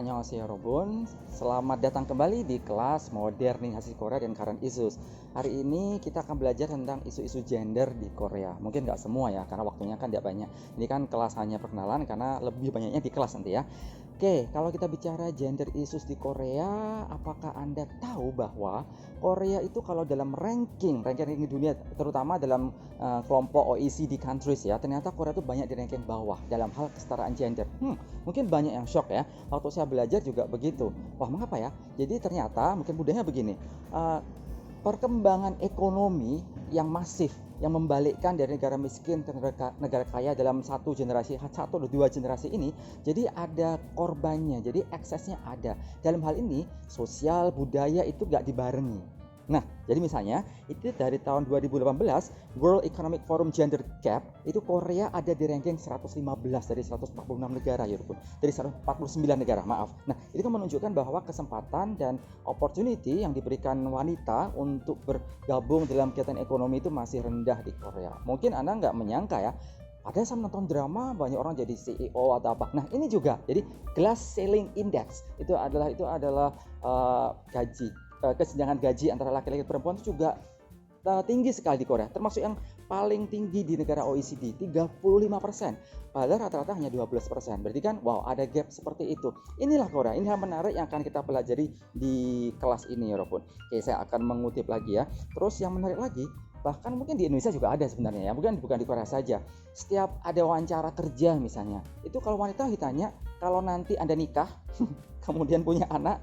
Annyeonghaseyo Robun, selamat datang kembali di kelas modernisasi Korea dan current issues. Hari ini kita akan belajar tentang isu-isu gender di Korea. Mungkin nggak semua ya, karena waktunya kan tidak banyak. Ini kan kelas hanya perkenalan karena lebih banyaknya di kelas nanti ya. Oke, kalau kita bicara gender issues di Korea, apakah Anda tahu bahwa Korea itu kalau dalam ranking dunia, terutama dalam kelompok OECD countries ya, ternyata Korea itu banyak di ranking bawah dalam hal kesetaraan gender. Mungkin banyak yang shock ya. Waktu saya belajar juga begitu. Wah, mengapa ya? Jadi ternyata mungkin mudahnya begini. Perkembangan ekonomi yang masif yang membalikkan dari negara miskin ke negara kaya dalam satu atau dua generasi ini, jadi ada korbannya, jadi eksesnya ada. Dalam hal ini sosial budaya itu gak dibarengi. Nah, jadi misalnya itu dari tahun 2018 World Economic Forum Gender Gap itu Korea ada di ranking 115 dari 146 negara ya Rupun. Dari 149 negara, maaf. Nah, itu kan menunjukkan bahwa kesempatan dan opportunity yang diberikan wanita untuk bergabung dalam kegiatan ekonomi itu masih rendah di Korea. Mungkin Anda nggak menyangka ya, padahal saya nonton drama banyak orang jadi CEO atau apa. Nah, ini juga. Jadi Glass Ceiling Index itu adalah gaji, kesenjangan gaji antara laki-laki dan perempuan itu juga tinggi sekali di Korea, termasuk yang paling tinggi di negara OECD, 35%. Padahal rata-rata hanya 12%. Berarti kan wow, ada gap seperti itu. Inilah Korea, ini hal menarik yang akan kita pelajari di kelas ini ya Robun. Oke, saya akan mengutip lagi ya. Terus yang menarik lagi, bahkan mungkin di Indonesia juga ada sebenarnya ya, bukan di Korea saja. Setiap ada wawancara kerja misalnya, itu kalau wanita ditanya, kalau nanti Anda nikah, kemudian punya anak,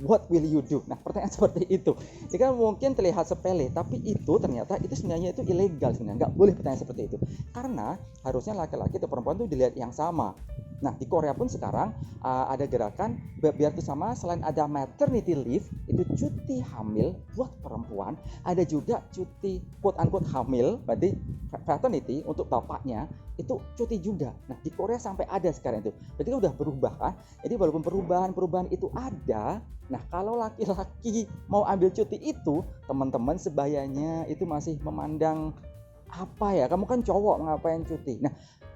what will you do? Nah, pertanyaan seperti itu. Ini kan mungkin terlihat sepele, tapi itu ternyata itu sebenarnya itu ilegal sebenarnya. Nggak boleh pertanyaan seperti itu. Karena harusnya laki-laki atau perempuan itu dilihat yang sama. Nah, di Korea pun sekarang ada gerakan biar itu sama, selain ada maternity leave, itu cuti hamil buat perempuan, ada juga cuti quote unquote hamil, berarti paternity untuk bapaknya, itu cuti juga. Nah, di Korea sampai ada sekarang itu. Berarti kan udah berubah kan? Jadi walaupun perubahan itu ada, nah kalau laki-laki mau ambil cuti itu, teman-teman sebayanya itu masih memandang apa ya, kamu kan cowok ngapain cuti. Nah,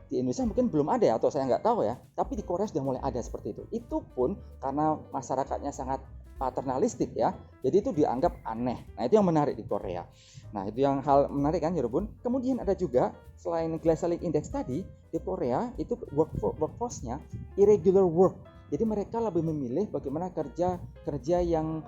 di Indonesia mungkin belum ada ya, atau saya nggak tahu ya, tapi di Korea sudah mulai ada seperti itu. Itu pun karena masyarakatnya sangat paternalistik ya, jadi itu dianggap aneh. Nah, itu yang menarik di Korea. Nah, itu yang hal menarik kan ya Robun. Kemudian ada juga selain Glass Ceiling Index tadi, di Korea itu workforce-nya irregular work. Jadi mereka lebih memilih bagaimana kerja yang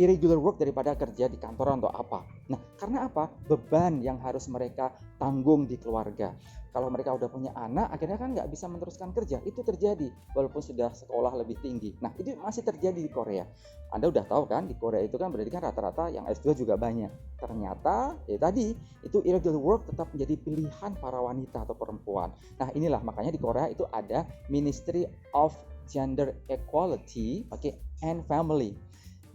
irregular work daripada kerja di kantoran atau apa. Nah, karena apa? Beban yang harus mereka tanggung di keluarga. Kalau mereka udah punya anak, akhirnya kan nggak bisa meneruskan kerja. Itu terjadi walaupun sudah sekolah lebih tinggi. Nah, itu masih terjadi di Korea. Anda udah tahu kan, di Korea itu kan berarti kan rata-rata yang S2 juga banyak. Ternyata tadi itu irregular work tetap menjadi pilihan para wanita atau perempuan. Nah, inilah makanya di Korea itu ada Ministry of Gender Equality, and Family.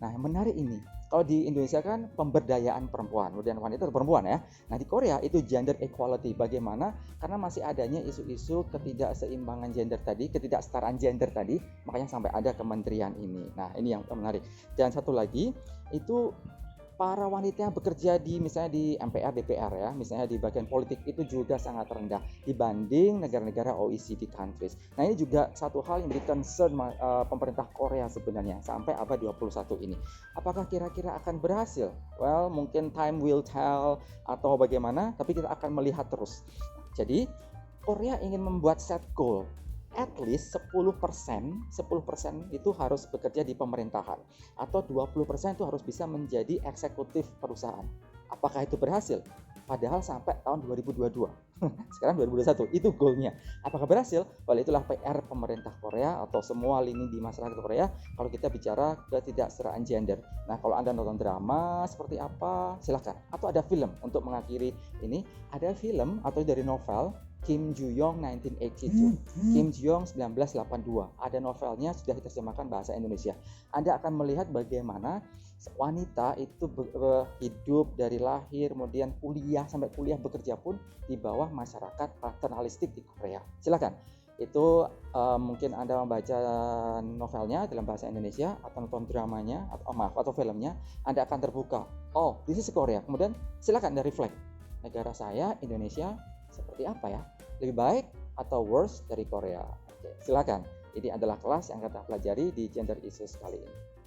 Nah, yang menarik ini, kalau di Indonesia kan pemberdayaan perempuan, kemudian wanita atau perempuan ya. Nah, di Korea itu gender equality. Bagaimana? Karena masih adanya isu-isu ketidakseimbangan gender tadi, ketidaksetaraan gender tadi, makanya sampai ada kementerian ini. Nah, ini yang menarik. Dan satu lagi, itu para wanita yang bekerja di misalnya di MPR, DPR ya, misalnya di bagian politik itu juga sangat rendah dibanding negara-negara OECD countries. Nah, ini juga satu hal yang menjadi concern pemerintah Korea sebenarnya sampai abad 21 ini. Apakah kira-kira akan berhasil? Well, mungkin time will tell atau bagaimana, tapi kita akan melihat terus. Jadi, Korea ingin membuat set goal. At least 10% itu harus bekerja di pemerintahan, atau 20% itu harus bisa menjadi eksekutif perusahaan. Apakah itu berhasil? Padahal sampai tahun 2022. Sekarang 2021, itu goalnya. Apakah berhasil? Well, itulah PR pemerintah Korea atau semua lini di masyarakat Korea kalau kita bicara ketidaksetaraan gender. Nah, kalau Anda nonton drama seperti apa, silakan. Atau ada film untuk mengakhiri ini, ada film atau dari novel Kim Ju-young 1982, Kim Ju-young 1982. Ada novelnya, sudah diterjemahkan bahasa Indonesia. Anda akan melihat bagaimana wanita itu hidup dari lahir, kemudian sampai kuliah bekerja pun di bawah masyarakat paternalistik di Korea. Silakan. Itu mungkin Anda membaca novelnya dalam bahasa Indonesia atau nonton dramanya atau filmnya, Anda akan terbuka. Oh, this is Korea. Kemudian silakan Anda reflect. Negara saya, Indonesia, seperti apa ya? Lebih baik atau worse dari Korea? Oke, silakan. Ini adalah kelas yang kita pelajari di gender issues kali ini.